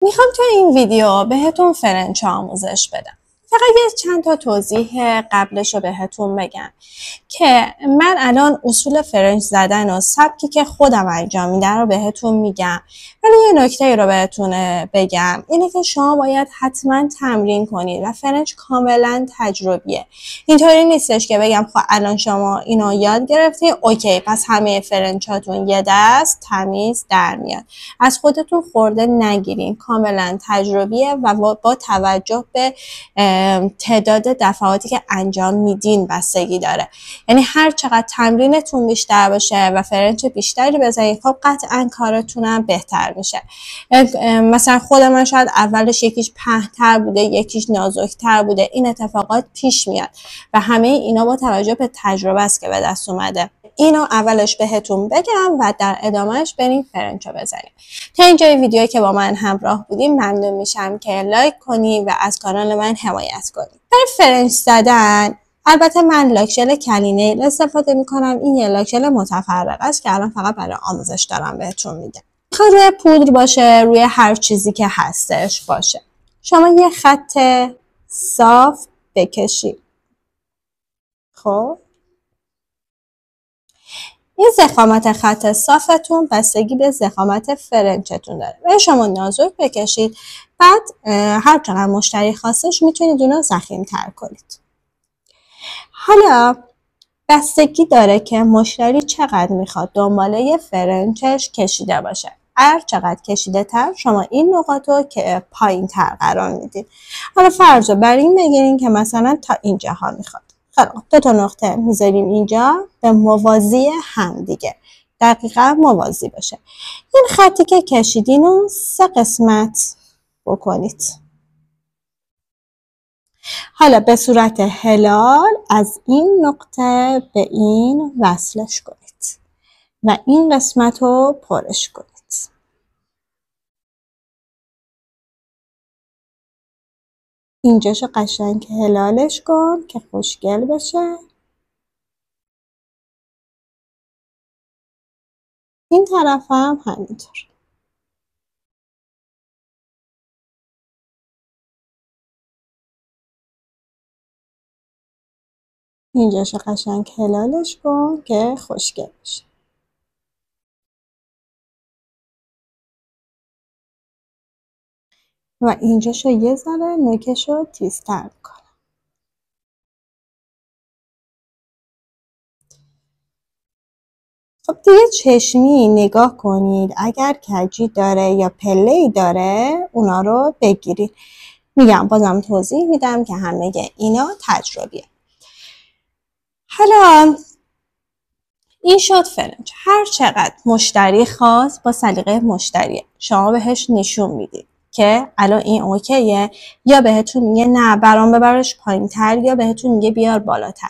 میخوام تو این ویدیو بهتون فرنچ آموزش بدم. فقط یه چند تا توضیح قبلش رو بهتون بگم که من الان اصول فرنچ زدن و سبکی که خودم انجام میدم رو بهتون میگم، ولی یه نکته رو بهتون بگم اینه که شما باید حتما تمرین کنید و فرنچ کاملا تجربیه. اینطوری نیستش که بگم خب الان شما اینو یاد گرفتین اوکی پس همه فرنچاتون یه دست تمیز در میاد. از خودتون خورده نگیرین، کاملا تجربیه و با توجه به تعداد دفعاتی که انجام میدین بستگی داره. یعنی هر چقدر تمرینتون بیشتر باشه و فرنچ بیشتری بزنید خب قطعا کارتونم بهتر میشه. مثلا خود من شاید اولش یکیش پهن‌تر بوده یکیش نازک‌تر بوده، این اتفاقات پیش میاد و همه اینا با توجه به تجربه است که به دست اومده. اینو اولش بهتون بگم و در ادامهش بریم فرنچو بزنیم. تا اینجای ویدیویی که با من همراه بودیم ممنون میشم که لایک کنی و از کانال من حمایت کنی. برای فرنچ زدن البته من لاکژل کلینیل استفاده میکنم. این یه لاکژل متفرق است که الان فقط برای آموزش دارم بهتون میدم. میخواد روی پودر باشه، روی هر چیزی که هستش باشه. شما یه خط صاف بکشید. خب این ضخامت خط صافتون بستگی به ضخامت فرنچتون داره و شما نازک بکشید. بعد هر چقدر مشتری خواستش میتونید اونو ضخیم‌تر کنید. حالا بستگی داره که مشتری چقدر میخواد دنباله فرنچش کشیده باشه. هر چقدر کشیده تر شما این نقاط رو که پایین تر قرار میدید. حالا فرض رو بر این بگیرین که مثلا تا اینجاها میخواد. خب دو تا نقطه میذاریم اینجا به موازی هم دیگه، دقیقا موازی باشه. این خطی که کشیدین رو 3 قسمت بکنید. حالا به صورت هلال از این نقطه به این وصلش کنید و این قسمت رو پرش کنید. اینجاشو قشنگ هلالش کن که خوشگل بشه. این طرف هم همینطور. اینجاشو قشنگ هلالش کن که خوشگل بشه. و اینجاشو یه ذره نوکشو تیزتر میکنم. خب دیگه چشمی نگاه کنید، اگر کجی داره یا پله‌ای داره اونا رو بگیرید. میگم بازم توضیح میدم که همه اینا تجربیه. حالا این شد فرنچ. هر چقدر مشتری خواست با سلیقه مشتریه شما بهش نشون میدید که الان این اوکیه، یا بهتون میگه نه برام ببرش پایین تر، یا بهتون میگه بیار بالاتر.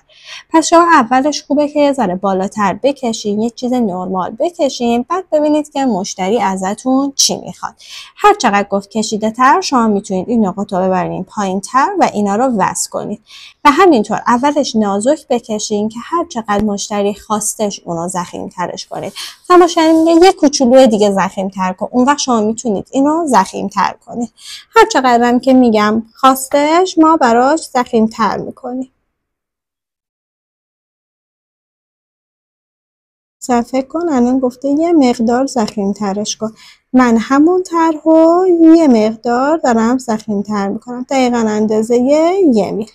پس شما اولش خوبه که یه ذره بالاتر بکشین، یه چیز نرمال بکشین، بعد ببینید که مشتری ازتون چی میخواد. هر چقدر گفت کشیده تر شما میتونید این نقاط رو ببرین پایین تر و اینا رو وصل کنید. و همینطور اولش نازک بکشین که هر چقدر مشتری خواستش اونو ضخیم ترش کنید. مشتری میگه یه کوچولو دیگه ضخیم تر کن، اون وقت شما میتونید اینو ضخیم تر کنید. هر چقدرم که میگم خواستش ما براش ضخیم تر میکنیم. مثلا فکر کن الان گفته یه مقدار ضخیم ترش کن، من همون طرحو یه مقدار دارم ضخیم تر میکنم، دقیقا اندازه 1 میل.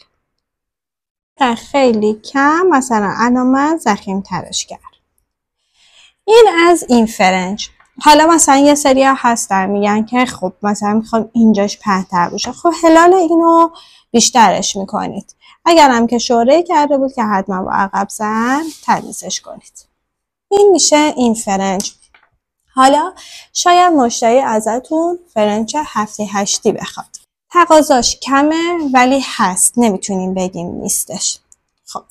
خیلی کم مثلا الان من ضخیم ترش کردم. این از این فرنچ. حالا مثلا یه سری ها هستن میگن که خب مثلا میخوام اینجاش پهتر باشه، خب هلال اینو بیشترش میکنید. اگرم که شوره کرده بود که حتما با عقب زن تمیزش کنید. این میشه این فرنچ. حالا شاید مشتری ازتون فرنچ 7-8 بخواد. تقاضاش کمه ولی هست، نمیتونیم بگیم نیستش. خب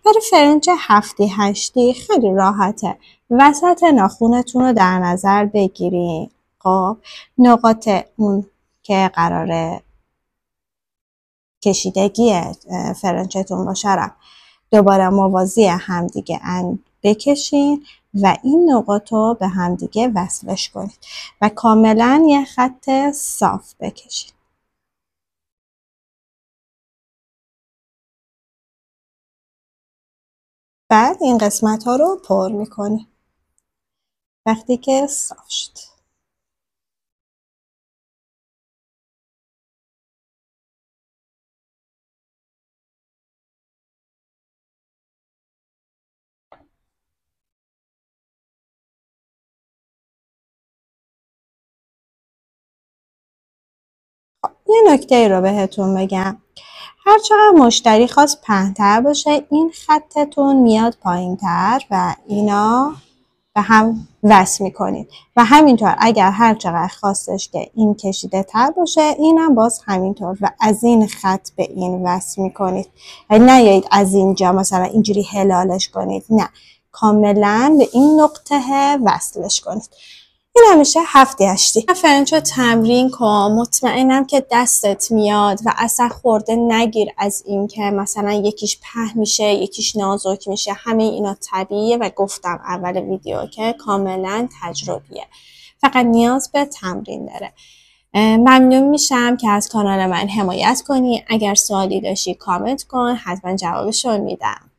برای فرنچ 7-8 خیلی راحته. وسط ناخونتون رو در نظر بگیرین. خب نقاط اون که قراره کشیدگی فرنچتون باشه رو دوباره موازی هم دیگه بکشین و این نقاط رو به همدیگه وصلش کنید و کاملا یه خط صاف بکشید. بعد این قسمت ها رو پر میکنید وقتی که صاف شد. یه نکته رو بهتون بگم، هر چقدر مشتری خواست پهن‌تر باشه این خطتون میاد پایین‌تر و اینا به هم وصل میکنید و همینطور اگر هر چقدر خواستش که این کشیده تر باشه اینم باز همینطور و از این خط به این وصل میکنید و نیایید از اینجا مثلا اینجوری هلالش کنید، نه، کاملا به این نقطه وصلش کنید. این همیشه 7-8 فرنچ رو تمرین کن، مطمئنم که دستت میاد و اصلا خورده نگیر از این که مثلا یکیش پهن میشه یکیش نازک میشه، همه اینا طبیعیه و گفتم اول ویدیو که کاملا تجربیه، فقط نیاز به تمرین داره. ممنون میشم که از کانال من حمایت کنی، اگر سوالی داشتی کامنت کن، حتما جوابشون میدم.